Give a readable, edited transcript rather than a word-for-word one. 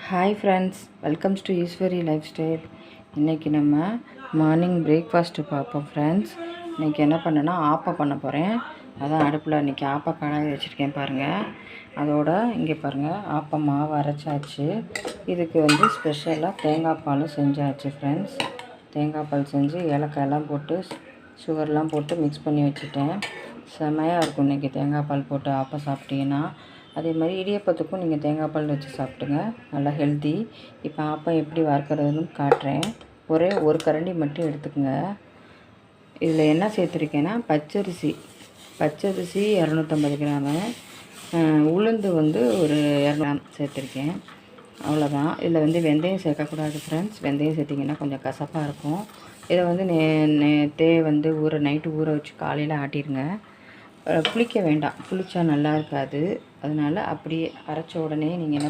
Hi friends, welcomes to Eswari life style. இன்றைக்கி நம்ம morning breakfast பார்ப்போம் ஃப்ரெண்ட்ஸ். இன்றைக்கி என்ன பண்ணேன்னா ஆப்பம் பண்ண போகிறேன். அதான் அடுப்பில் இன்றைக்கி ஆப்பம் கடாய் வச்சுருக்கேன் பாருங்கள். அதோட இங்கே பாருங்கள், ஆப்பம் மாவு அரைச்சாச்சு. இதுக்கு வந்து ஸ்பெஷலாக தேங்காய் பால் செஞ்சாச்சு ஃப்ரெண்ட்ஸ். தேங்காய் பால் செஞ்சு ஏலக்காயெல்லாம் போட்டு சுகர்லாம் போட்டு மிக்ஸ் பண்ணி வச்சுட்டேன். செமையாக இருக்கும் இன்றைக்கி தேங்காய் பால் போட்டு ஆப்பம் சாப்பிட்டீங்கன்னா. அதே மாதிரி இடியப்பத்துக்கும் நீங்கள் தேங்காய் பால் வச்சு சாப்பிட்டுங்க, நல்லா ஹெல்த்தி. இப்போ ஆப்பம் எப்படி வறுக்கிறதுன்னு காட்டுறேன். ஒரே ஒரு கரண்டி மட்டும் எடுத்துக்கோங்க. இதில் என்ன சேர்த்துருக்கேன்னா பச்சரிசி 250 கிராமு, உளுந்து வந்து ஒரு 200 கிராம் சேர்த்துருக்கேன். அவ்வளோதான். இதில் வந்து வெந்தயம் சேர்க்கக்கூடாது ஃப்ரெண்ட்ஸ். வெந்தயம் சேர்த்திங்கன்னா கொஞ்சம் கசப்பாக இருக்கும். இதை வந்து நேற்றே வந்து நைட்டு ஊற வச்சு காலையில் ஆட்டிடுங்க. புளிக்க வேண்டாம், புளிச்சா நல்லா இருக்காது. அதனால் அப்படியே அரைச்ச உடனே நீங்கள் என்ன